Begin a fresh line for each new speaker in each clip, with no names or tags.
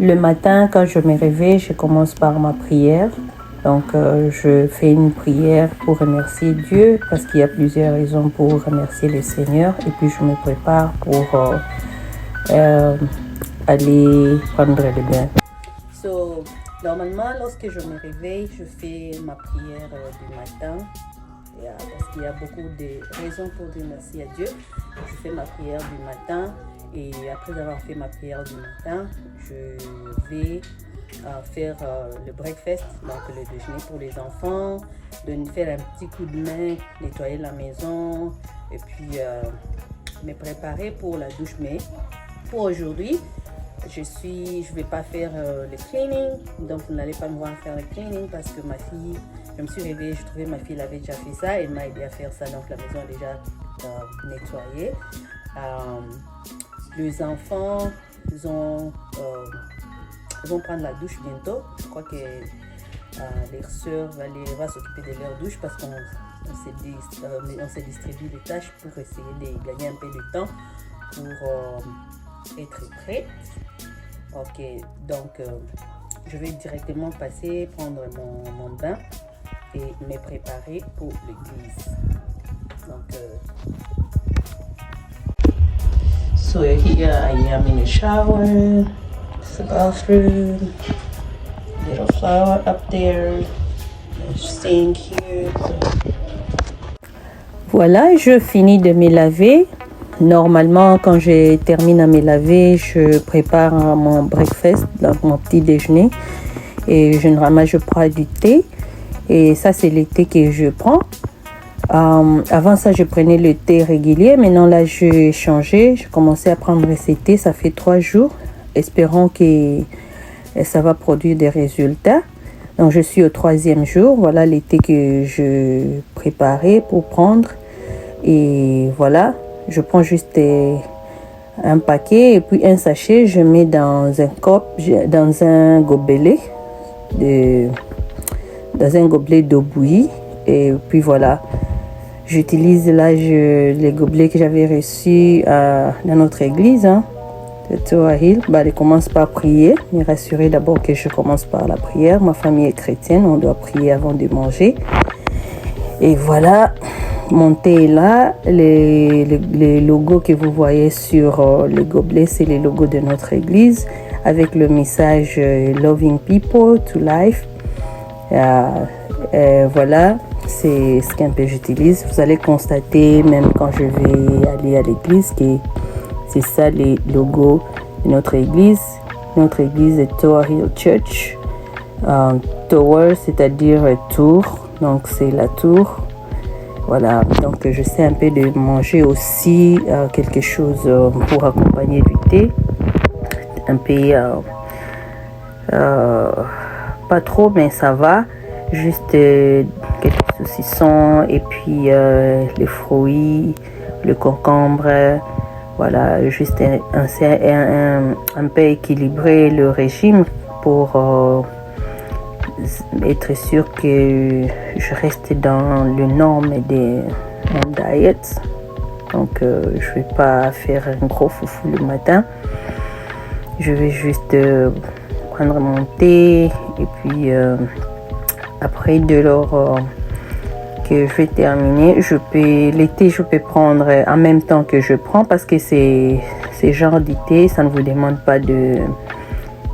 Le matin, quand je me réveille, je commence par ma prière. Donc, je fais une prière pour remercier Dieu parce qu'il y a plusieurs raisons pour remercier le Seigneur. Et puis, je me prépare pour aller prendre le bain. So, normalement, lorsque je me réveille, je fais ma prière du matin. Parce qu'il y a beaucoup de raisons pour dire merci à Dieu. Je fais ma prière du matin et après avoir fait ma prière du matin, je vais faire le breakfast, donc le déjeuner pour les enfants, de faire un petit coup de main, nettoyer la maison et puis me préparer pour la douche. Mais pour aujourd'hui, je ne vais pas faire le cleaning, donc vous n'allez pas me voir faire le cleaning parce que ma fille, je me suis réveillée, je trouvais ma fille avait déjà fait ça, elle m'a aidé à faire ça, donc la maison est déjà nettoyée. Les enfants, ils vont prendre la douche bientôt. Je crois que leur soeur va s'occuper de leur douche parce qu'on se distribue les tâches pour essayer de gagner un peu de temps pour être prête. Ok, donc je vais directement prendre mon bain et me préparer pour l'église. Donc, so here I am in the shower. It's the bathroom. Little flower up there. Sink here. Voilà, je finis de me laver. Normalement, quand je termine à me laver, je prépare mon breakfast, donc mon petit déjeuner. Et généralement, je prends du thé. Et ça, c'est le thé que je prends. Avant ça, je prenais le thé régulier. Maintenant, là, j'ai changé. J'ai commencé à prendre ce thé. Ça fait 3 jours. Espérons que ça va produire des résultats. Donc, je suis au 3e jour. Voilà le thé que je préparais pour prendre. Et voilà. Je prends juste un paquet et puis un sachet, je mets dans un gobelet d'eau bouillie. Et puis voilà, j'utilise là les gobelets que j'avais reçus dans notre église. De Toa Hill. Je commence par prier. Me rassurer d'abord que je commence par la prière. Ma famille est chrétienne, on doit prier avant de manger. Et voilà. Mon thé est là, les logos que vous voyez sur les gobelets, c'est les logos de notre église avec le message Loving People to Life. Voilà, c'est ce qu'un peu j'utilise. Vous allez constater, même quand je vais aller à l'église, que c'est ça les logos de notre église. Notre église est Toa Hill Church. Tower, c'est-à-dire tour, donc c'est la tour. Voilà, donc je sais un peu de manger aussi quelque chose pour accompagner du thé. Un peu, pas trop, mais ça va. Juste quelques saucissons et puis les fruits, le concombre. Voilà, juste un peu équilibrer le régime pour être sûr que je reste dans le norme de mon diet. Donc je vais pas faire un gros foufou le matin. Je vais juste prendre mon thé et puis après de l'heure que je vais terminer, le thé je peux prendre en même temps que je prends parce que c'est genre de thé, ça ne vous demande pas de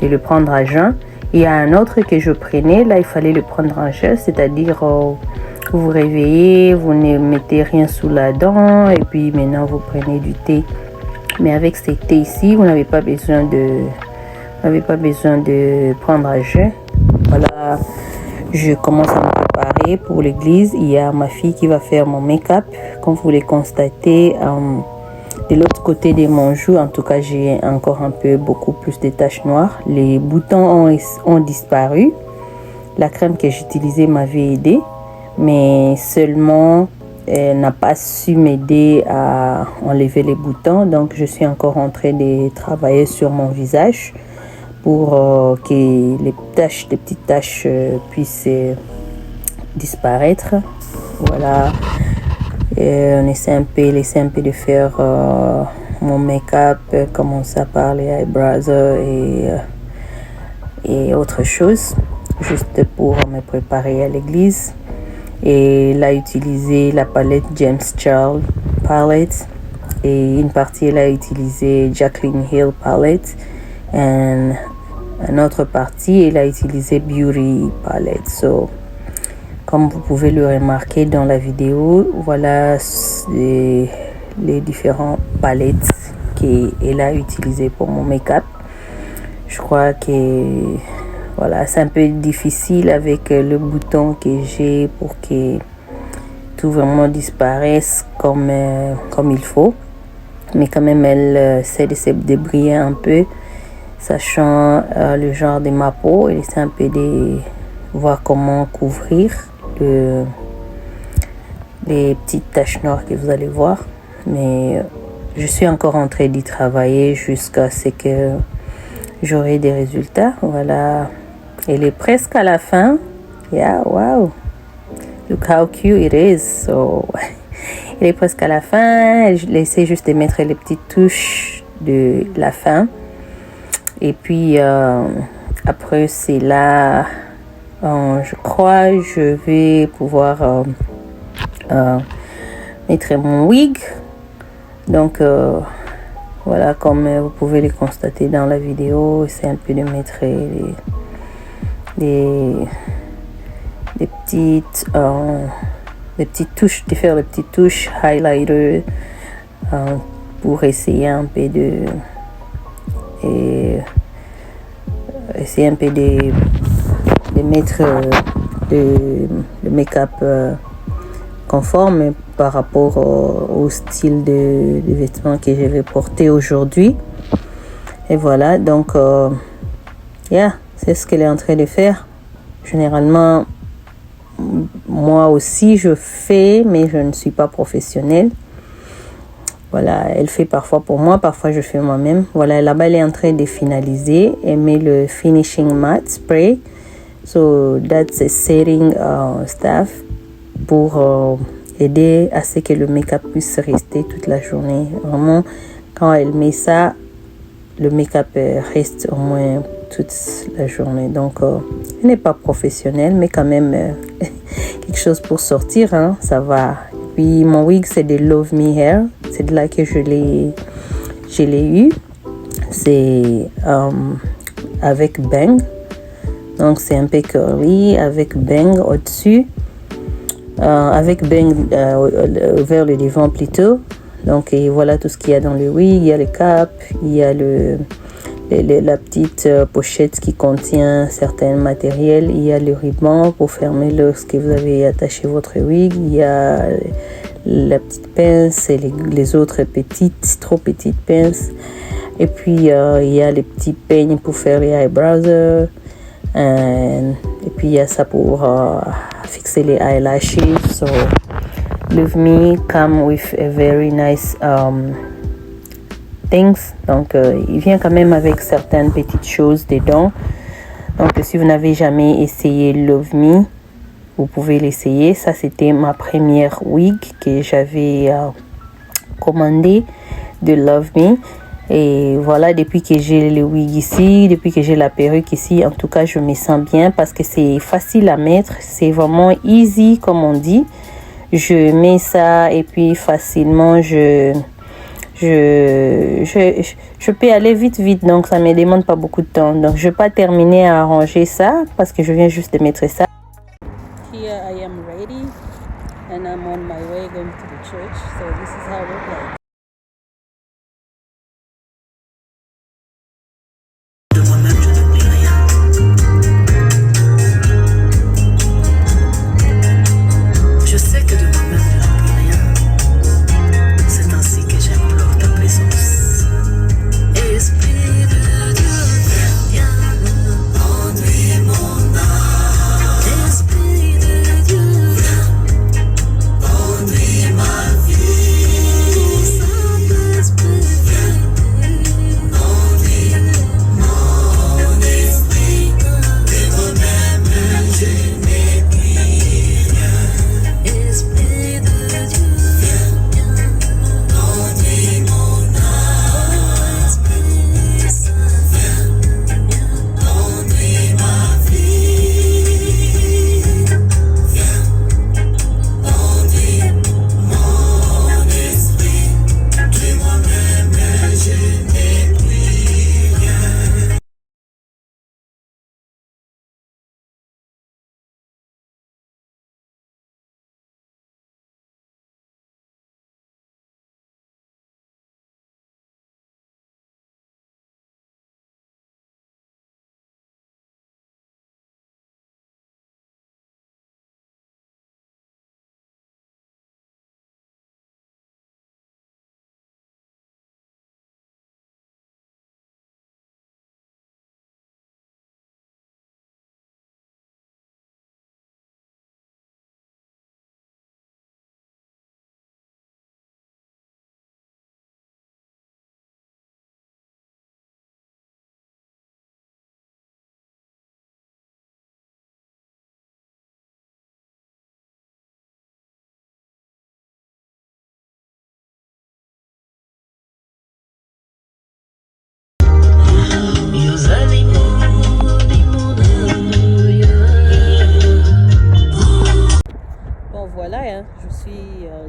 le prendre à jeun. Il y a un autre que je prenais, là il fallait le prendre en jeun, c'est-à-dire vous vous réveillez, vous ne mettez rien sous la dent et puis maintenant vous prenez du thé. Mais avec ce thé ici, vous n'avez pas besoin de prendre à jeun. Voilà, je commence à me préparer pour l'église. Il y a ma fille qui va faire mon make-up. Comme vous le constatez, de l'autre côté de mon joue, en tout cas, j'ai encore beaucoup plus de taches noires. Les boutons ont disparu. La crème que j'utilisais m'avait aidé, mais seulement elle n'a pas su m'aider à enlever les boutons. Donc, je suis encore en train de travailler sur mon visage pour que les petites taches puissent disparaître. Voilà. On essaie un peu de faire mon make-up, commencer par les eyebrows et et autre chose, juste pour me préparer à l'église. Et il a utilisé la palette James Charles palette, et une partie il a utilisé Jaclyn Hill palette, et une autre partie il a utilisé Beauty palette. So, comme vous pouvez le remarquer dans la vidéo, voilà les différentes palettes qu'il a utilisées pour mon make-up. Je crois que voilà, c'est un peu difficile avec le bouton que j'ai pour que tout vraiment disparaisse comme il faut. Mais quand même, elle essaie de se débrouiller un peu, sachant le genre de ma peau. Elle essaie un peu de voir comment couvrir les petites taches noires que vous allez voir. Mais je suis encore en train d'y travailler jusqu'à ce que j'aurai des résultats. Voilà, elle est presque à la fin. Yeah, wow, look how cute it is. So elle est presque à la fin. Je essaie juste de mettre les petites touches de la fin, et puis après c'est là, je crois je vais pouvoir mettre mon wig. Donc voilà, comme vous pouvez le constater dans la vidéo, c'est un peu de mettre des petites touches, de faire des petites touches highlighter pour essayer un peu de mettre le make-up conforme par rapport au style de vêtements que je vais porter aujourd'hui. Et voilà, donc c'est ce qu'elle est en train de faire. Généralement, moi aussi je fais, mais je ne suis pas professionnelle. Voilà, elle fait parfois pour moi, parfois je fais moi-même. Voilà, là-bas elle est en train de finaliser. Elle met le finishing matte spray. So that's a setting stuff pour aider à ce que le make-up puisse rester toute la journée. Vraiment, quand elle met ça, le make-up reste au moins toute la journée. Donc elle n'est pas professionnelle, mais quand même quelque chose pour sortir, hein, ça va. Puis mon wig c'est de Love Me Hair, c'est de là que je l'ai eu. C'est avec bang, donc c'est un peu curly avec bang au-dessus, avec bang vers le devant plutôt. Donc et voilà tout ce qu'il y a dans le wig. Il y a le cap, il y a la petite pochette qui contient certains matériels, il y a le ruban pour fermer lorsque vous avez attaché votre wig, il y a la petite pince et les autres trop petites pinces, et puis il y a les petits peignes pour faire les eyebrows, et puis il y a ça pour fixer les eyelashes. So Love Me come with a very nice things. Donc il vient quand même avec certaines petites choses dedans. Donc si vous n'avez jamais essayé Love Me, vous pouvez l'essayer. Ça c'était ma première wig que j'avais commandé de Love Me. Et voilà, depuis que j'ai le wig ici, depuis que j'ai la perruque ici, en tout cas je me sens bien parce que c'est facile à mettre, c'est vraiment easy comme on dit. Je mets ça et puis facilement je peux aller vite, donc ça me demande pas beaucoup de temps. Donc je vais pas terminer à arranger ça parce que je viens juste de mettre ça. Here I am ready and I'm on my way going to the church. So this is how it looks like.
Esprit de Dieu, conduis ma vie.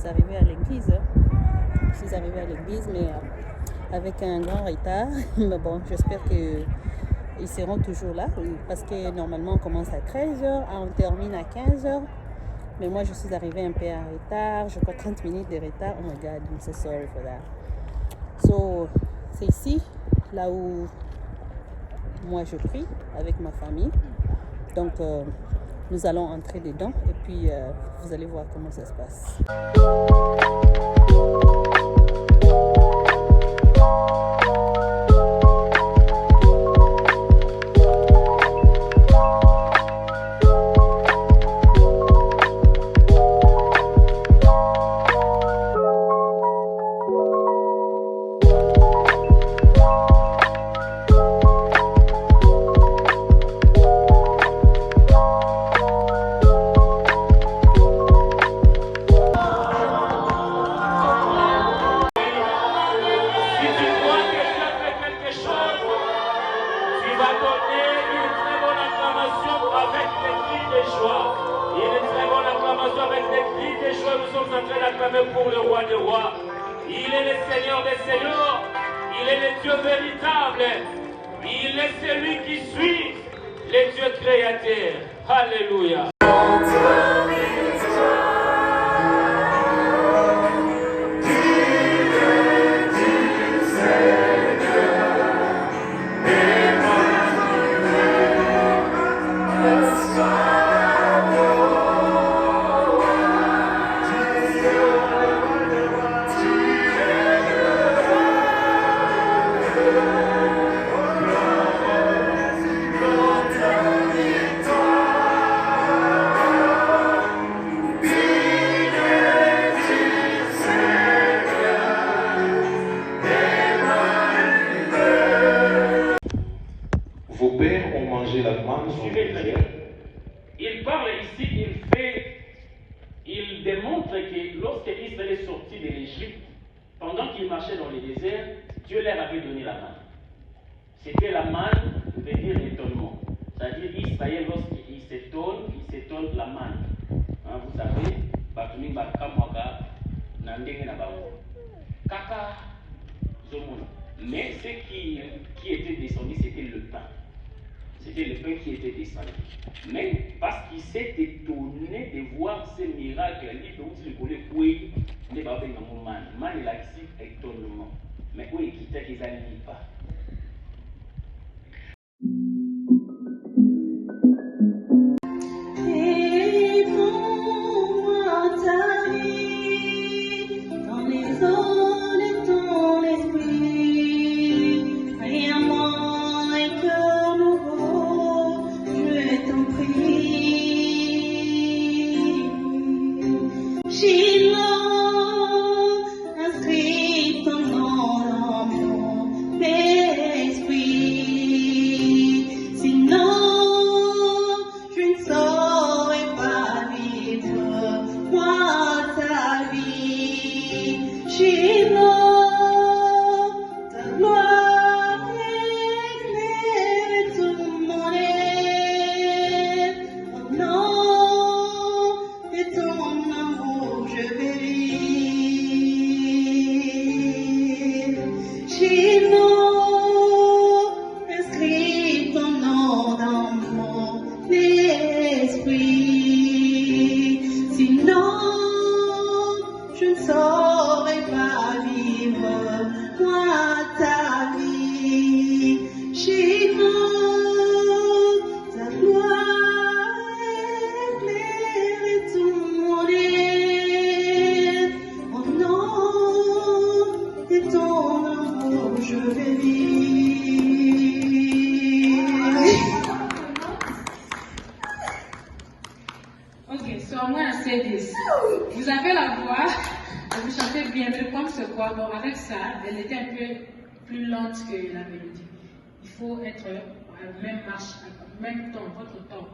arrivée à l'église. Je suis arrivée à l'église, mais avec un grand retard. Mais bon, j'espère qu'ils seront toujours là, parce que normalement on commence à 13h, on termine à 15h. Mais moi, je suis arrivée un peu en retard. Je crois 30 minutes de retard. Oh my God, I'm so sorry for that. So, c'est ici, là où moi je prie avec ma famille. Donc, nous allons entrer dedans et puis vous allez voir comment ça se passe.
Pour le roi des rois, il est le Seigneur des seigneurs, il est le Dieu véritable, il est celui qui suit les dieux créateurs. Alléluia.
Vos pères ont mangé la manne dans le désert.
Il parle ici, il démontre que lorsque Israël est sorti de l'Égypte, pendant qu'il marchait dans le désert, Dieu leur avait donné la manne. C'était la manne, veut dire l'étonnement. C'est-à-dire Israël, lorsqu'il s'étonne de la manne. Hein, vous savez, Batumi Bakamwaka, Nandenge Nabawo. Kaka, Zomon. Mais ce qui était descendu, c'était le pain. C'était le pain qui était descendu. Mais parce qu'il s'est étonné de voir ces miracles, il ne va pas man, il a étonnement. Mais où est quitté qu'ils n'allient pas.
Vous avez la voix, vous chantez bien, mais le problème c'est quoi? Bon, avec ça, elle était un peu plus lente que la mélodie. Il faut être à même marche, à même temps, votre temps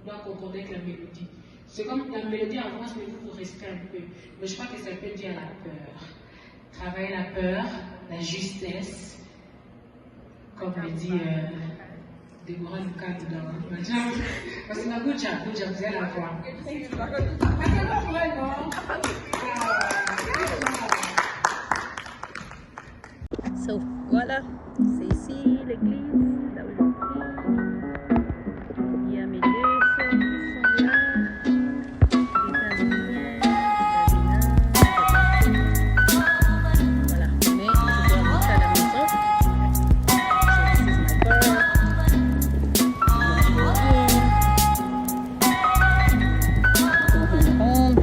doit concorder avec la mélodie. C'est comme la mélodie avance, mais vous restez un peu. Mais je crois que ça peut dire la peur. Travailler la peur, la justesse, comme le dit Deborah Lucas dedans. Parce que Abuja, vous allez la voir.
So, voilà, c'est ici l'église, là où je prie. Il y a mes deux sœurs qui sont là, les Indiens, voilà, mais je dois rentrer à la maison. So, this is my bird. Going home.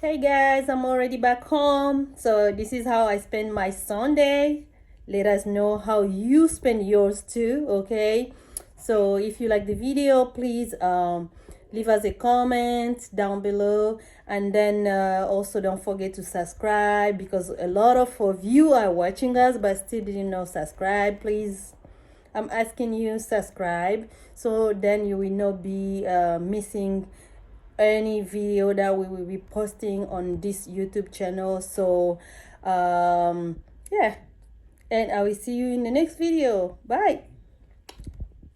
Hey guys, I'm already back home. So this is how I spend my Sunday. Let us know how you spend yours too, okay? So if you like the video, please leave us a comment down below, and then also don't forget to subscribe, because a lot of you are watching us but still didn't know subscribe. Please, I'm asking you subscribe, so then you will not be missing any video that we will be posting on this YouTube channel. So yeah, and I will see you in the next video. Bye.